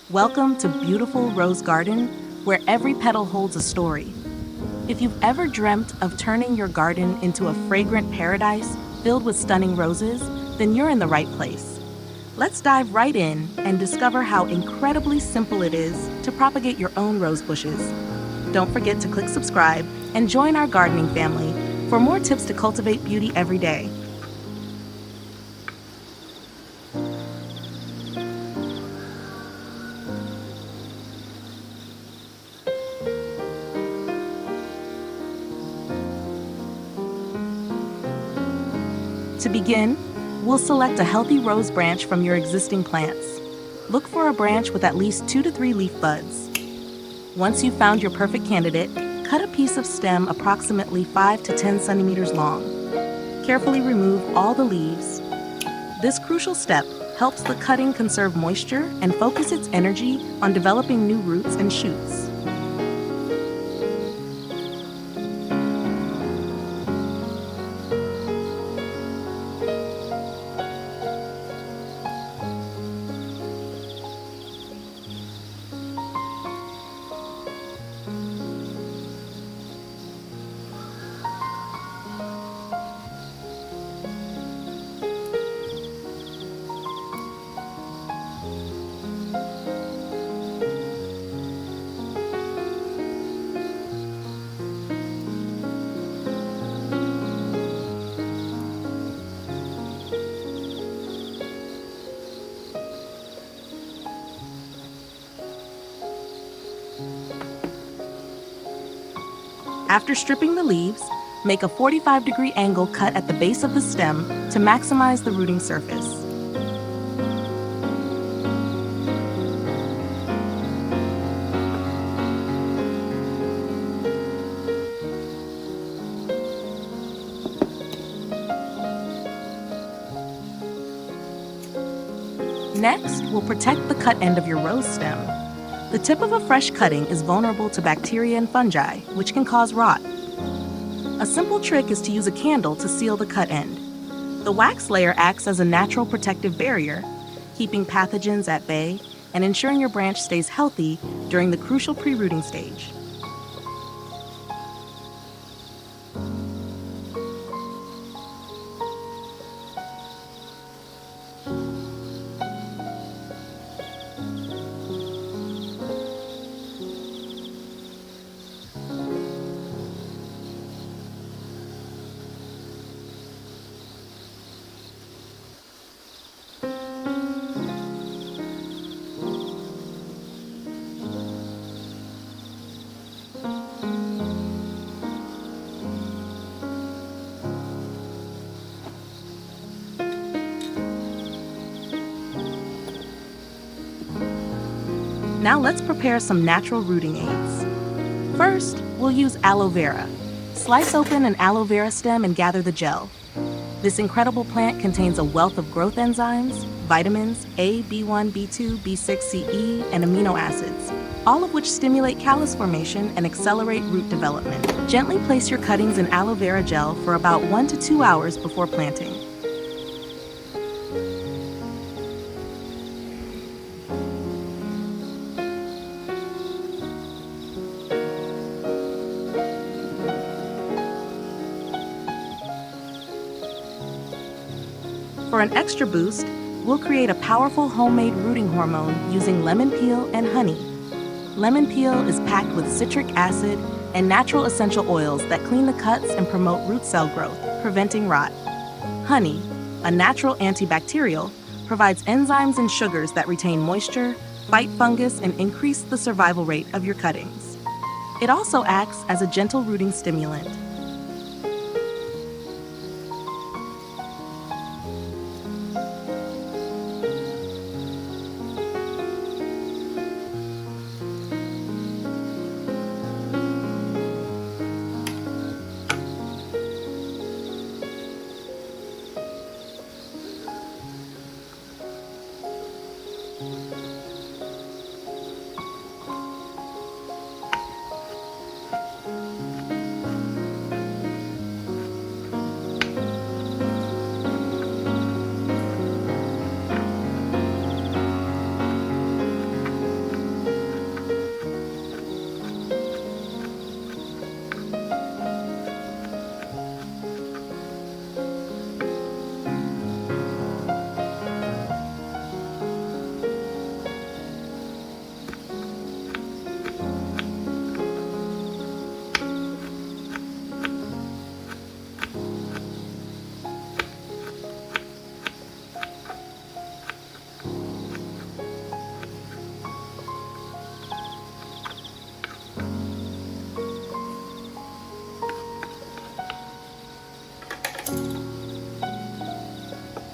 Welcome to beautiful Rose Garden, where every petal holds a story. If you've ever dreamt of turning your garden into a fragrant paradise filled with stunning roses, then you're in the right place. Let's dive right in and discover how incredibly simple it is to propagate your own rose bushes. Don't forget to click subscribe and join our gardening family for more tips to cultivate beauty every day. To begin, we'll select a healthy rose branch from your existing plants. Look for a branch with at least 2 to 3 leaf buds. Once you've found your perfect candidate, cut a piece of stem approximately 5 to 10 centimeters long. Carefully remove all the leaves. This crucial step helps the cutting conserve moisture and focus its energy on developing new roots and shoots. After stripping the leaves, make a 45-degree angle cut at the base of the stem to maximize the rooting surface. Next, we'll protect the cut end of your rose stem. The tip of a fresh cutting is vulnerable to bacteria and fungi, which can cause rot. A simple trick is to use a candle to seal the cut end. The wax layer acts as a natural protective barrier, keeping pathogens at bay and ensuring your branch stays healthy during the crucial pre-rooting stage. Now let's prepare some natural rooting aids. First, we'll use aloe vera. Slice open an aloe vera stem and gather the gel. This incredible plant contains a wealth of growth enzymes, vitamins A, B1, B2, B6, Ce, and amino acids, all of which stimulate callus formation and accelerate root development. Gently place your cuttings in aloe vera gel for about 1 to 2 hours before planting. For an extra boost, we'll create a powerful homemade rooting hormone using lemon peel and honey. Lemon peel is packed with citric acid and natural essential oils that clean the cuts and promote root cell growth, preventing rot. Honey, a natural antibacterial, provides enzymes and sugars that retain moisture, fight fungus, and increase the survival rate of your cuttings. It also acts as a gentle rooting stimulant.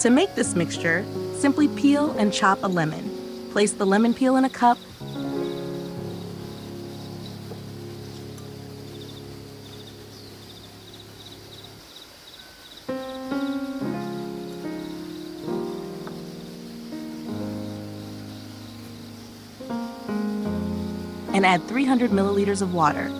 To make this mixture, simply peel and chop a lemon. Place the lemon peel in a cup. And add 300 milliliters of water.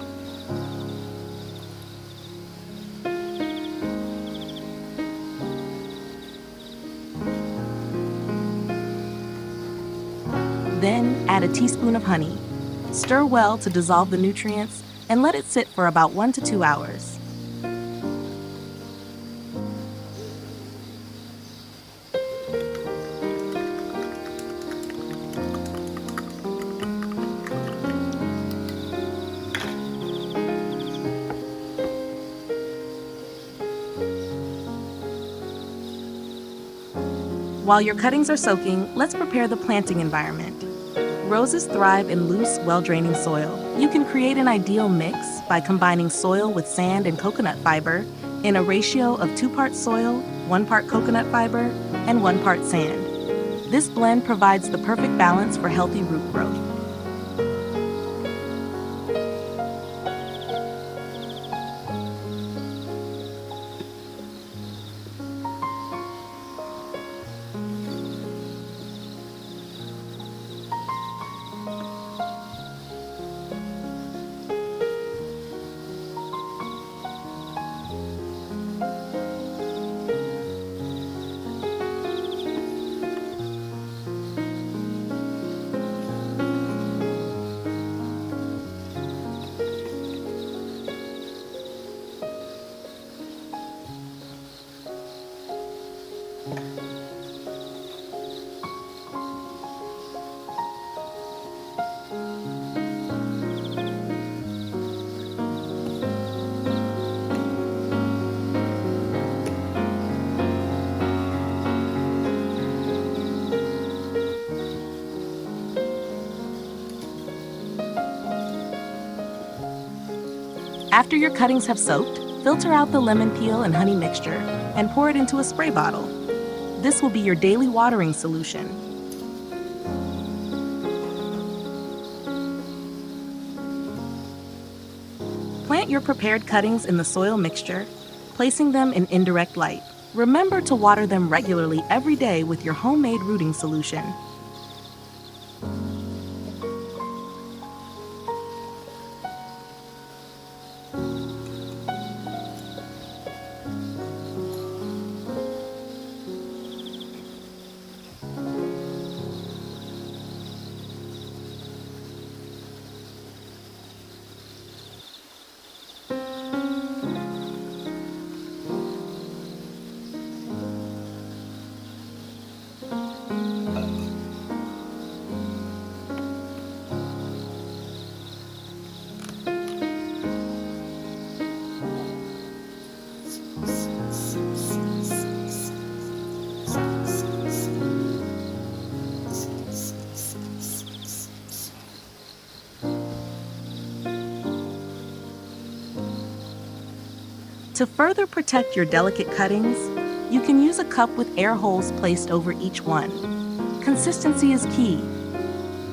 Then add a teaspoon of honey. Stir well to dissolve the nutrients and let it sit for about 1 to 2 hours. While your cuttings are soaking, let's prepare the planting environment. Roses thrive in loose, well-draining soil. You can create an ideal mix by combining soil with sand and coconut fiber in a ratio of 2 parts soil, 1 part coconut fiber, and 1 part sand. This blend provides the perfect balance for healthy root growth. After your cuttings have soaked, filter out the lemon peel and honey mixture and pour it into a spray bottle. This will be your daily watering solution. Plant your prepared cuttings in the soil mixture, placing them in indirect light. Remember to water them regularly every day with your homemade rooting solution. To further protect your delicate cuttings, you can use a cup with air holes placed over each one. Consistency is key.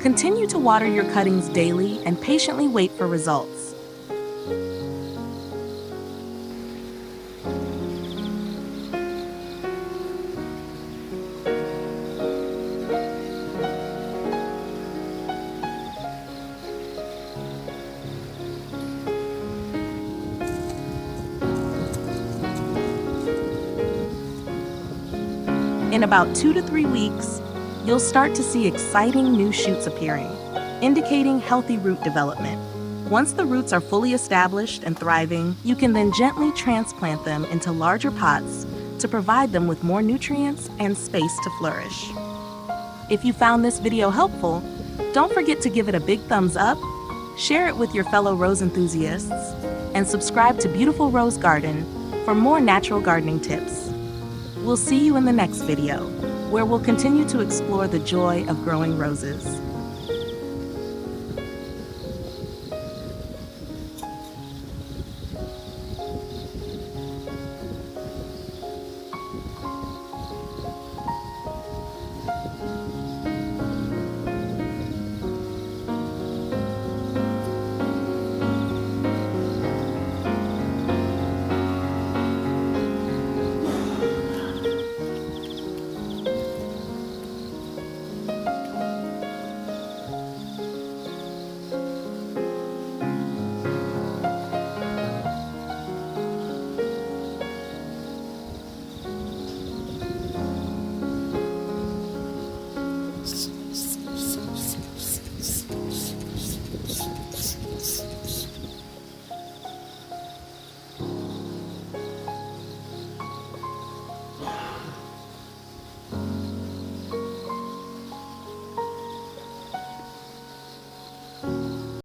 Continue to water your cuttings daily and patiently wait for results. In about 2 to 3 weeks, you'll start to see exciting new shoots appearing, indicating healthy root development. Once the roots are fully established and thriving, you can then gently transplant them into larger pots to provide them with more nutrients and space to flourish. If you found this video helpful, don't forget to give it a big thumbs up, share it with your fellow rose enthusiasts, and subscribe to Beautiful Rose Garden for more natural gardening tips. We'll see you in the next video, where we'll continue to explore the joy of growing roses.